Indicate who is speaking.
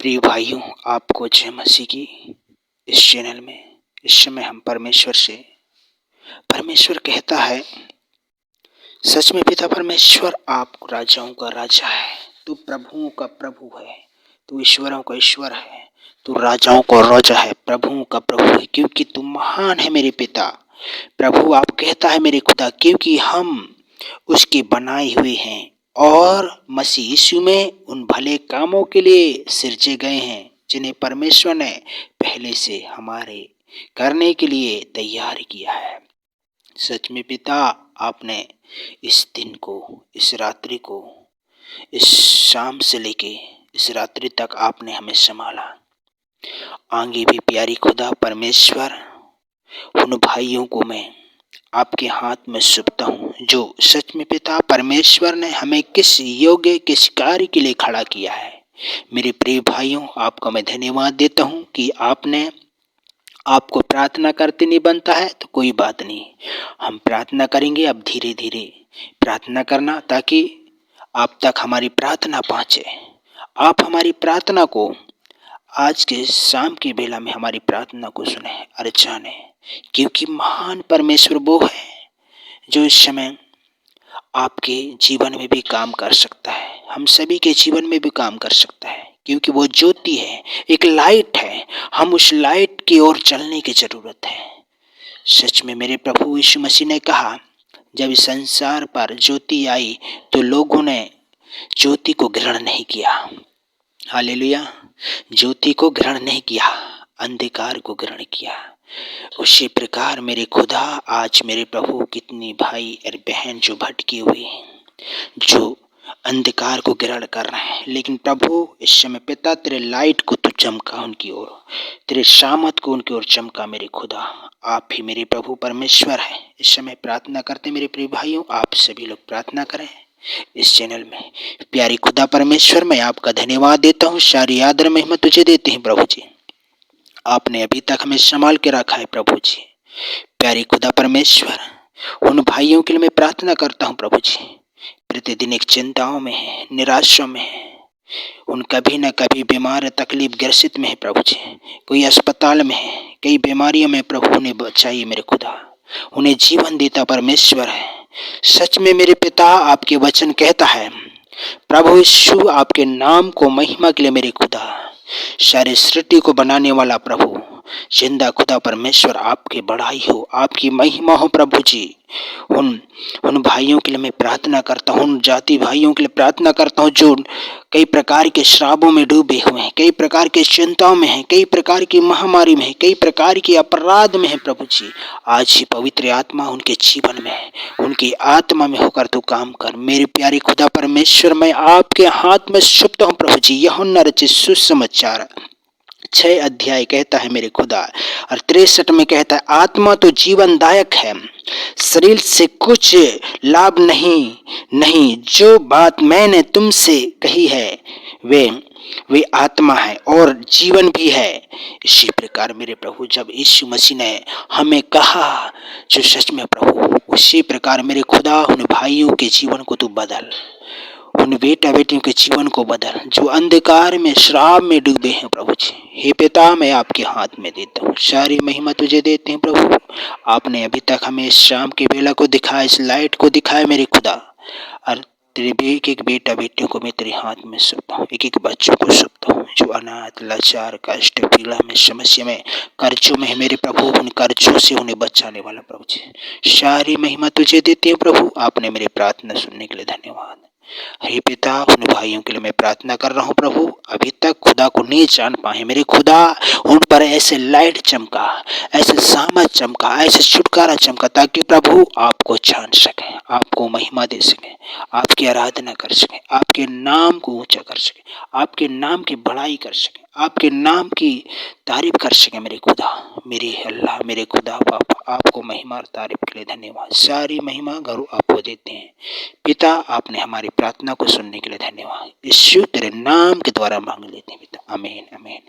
Speaker 1: प्रिय भाइयों, आपको जय मसीह की। इस चैनल में इस समय हम परमेश्वर कहता है, सच में पिता परमेश्वर आप राजाओं का राजा है, तू प्रभुओं का प्रभु है, तू ईश्वरों का ईश्वर है, तू राजाओं का राजा है, प्रभुओं का प्रभु है, क्योंकि तू महान है मेरे पिता। प्रभु आप कहता है मेरे खुदा, क्योंकि हम उसके बनाए हुए हैं और मसीह यीशु में उन भले कामों के लिए सिरजे गए हैं जिन्हें परमेश्वर ने पहले से हमारे करने के लिए तैयार किया है। सच में पिता, आपने इस दिन को, इस रात्रि को, इस शाम से लेके इस रात्रि तक आपने हमें संभाला। आगे भी प्यारी खुदा परमेश्वर, उन भाइयों को मैं आपके हाथ में सौंपता हूँ जो सच में पिता परमेश्वर ने हमें किस योग्य किस कार्य के लिए खड़ा किया है। मेरे प्रिय भाइयों, आपका मैं धन्यवाद देता हूँ कि आपको प्रार्थना करते नहीं बनता है तो कोई बात नहीं, हम प्रार्थना करेंगे। अब धीरे धीरे प्रार्थना करना ताकि आप तक हमारी प्रार्थना पहुँचे। आप हमारी प्रार्थना को आज के शाम की बेला में हमारी प्रार्थना को सुने और जाने, क्योंकि महान परमेश्वर वो है जो इस समय आपके जीवन में भी काम कर सकता है, हम सभी के जीवन में भी काम कर सकता है, क्योंकि वो ज्योति है, एक लाइट है। हम उस लाइट की ओर चलने की जरूरत है। सच में मेरे प्रभु यीशु मसीह ने कहा, जब इस संसार पर ज्योति आई तो लोगों ने ज्योति को ग्रहण नहीं किया। हालेलुया। ज्योति को ग्रहण नहीं किया, अंधकार को ग्रहण किया। उसी प्रकार मेरे खुदा, आज मेरे प्रभु कितनी भाई और बहन जो भटकी हुई हैं, जो अंधकार को ग्रहण कर रहे हैं, लेकिन प्रभु इस समय पिता तेरे लाइट को तू चमका उनकी ओर, तेरे शामत को उनकी ओर चमका। मेरे खुदा, आप ही मेरे प्रभु परमेश्वर है। इस समय प्रार्थना करते मेरे प्रिय भाइयों, आप सभी लोग प्रार्थना करें इस चैनल में। प्यारी खुदा परमेश्वर, मैं आपका धन्यवाद देता हूँ, सारी आदर महिमा तुझे देते हैं प्रभु जी। आपने अभी तक हमें संभाल के रखा है प्रभु जी। प्यारी खुदा परमेश्वर, उन भाइयों के लिए मैं प्रार्थना करता हूँ प्रभु जी, प्रतिदिन एक चिंताओं में है, निराशा में है, उन कभी न कभी बीमार तकलीफ ग्रसित में है प्रभु जी, कोई अस्पताल में है, कई बीमारियों में प्रभु ने बचाइए मेरे खुदा, उन्हें जीवन देता परमेश्वर है। सच में मेरे पिता, आपके वचन कहता है प्रभु यीशु, आपके नाम को महिमा के लिए मेरे खुदा, सारे सृष्टि को बनाने वाला प्रभु जिंदा खुदा परमेश्वर, आपकी बड़ाई हो, आपकी महिमा हो प्रभु जी। उन भाइयों के लिए मैं प्रार्थना करता हूँ, उन जाति भाइयों के लिए प्रार्थना करता हूँ जो कई प्रकार के श्रापों में डूबे हुए हैं, कई प्रकार की चिंताओं में हैं, कई प्रकार की महामारी में है, कई प्रकार के अपराध में है प्रभु जी। आज ही पवित्र आत्मा उनके जीवन में है, उनकी आत्मा में होकर तू काम कर मेरे प्यारे खुदा परमेश्वर। मैं आपके हाथ में सौंपता हूँ प्रभु जी। यूहन्ना रचित सुसमाचार 6 अध्याय कहता है मेरे खुदा, और 63 में कहता है, आत्मा तो जीवनदायक है, शरीर से कुछ लाभ नहीं। जो बात मैंने तुमसे कही है वे आत्मा है और जीवन भी है। इसी प्रकार मेरे प्रभु, जब यीशु मसीह ने हमें कहा जो सच में प्रभु, उसी प्रकार मेरे खुदा उन भाइयों के जीवन को तू बदल, उन बेटा बेटियों के जीवन को बदल जो अंधकार में श्राप में डूबे हैं प्रभु जी। हे पिता, मैं आपके हाथ में देता हूँ, सारी महिमा तुझे देते हैं प्रभु। आपने अभी तक हमें इस शाम के बेला को दिखाया, इस लाइट को दिखाया मेरे खुदा, और तेरे एक एक बेटा बेटियों को मैं तेरे हाथ में सौंपता हूँ, एक एक बच्चों को सौंपता हूँ जो अनाथ, लाचार, कष्ट, पीड़ा में, समस्या में, कर्जों में है मेरे प्रभु। उन कर्जों से उन्हें बचाने वाला प्रभु जी, सारी महिमा तुझे देते हैं प्रभु। आपने मेरी प्रार्थना सुनने के लिए धन्यवाद। हे पिता, उन भाइयों के लिए मैं प्रार्थना कर रहा हूँ प्रभु, अभी तक खुदा को नहीं जान पाए मेरे खुदा, उन पर ऐसे लाइट चमका, ऐसे सामर्थ चमका, ऐसे छुटकारा चमका, ताकि प्रभु आपको जान सके, आपको महिमा दे सके, आपकी आराधना कर सके, आपके नाम को ऊंचा कर सके, आपके नाम की बड़ाई कर सके, आपके नाम की तारीफ कर सके मेरे खुदा, मेरे अल्लाह, मेरे खुदा पापा। आपको महिमा और तारीफ के लिए धन्यवाद, सारी महिमा गौरव आपको देते हैं पिता। आपने हमारी प्रार्थना को सुनने के लिए धन्यवाद। यीशु तेरे नाम के द्वारा मांग लेते हैं पिता, आमीन आमीन।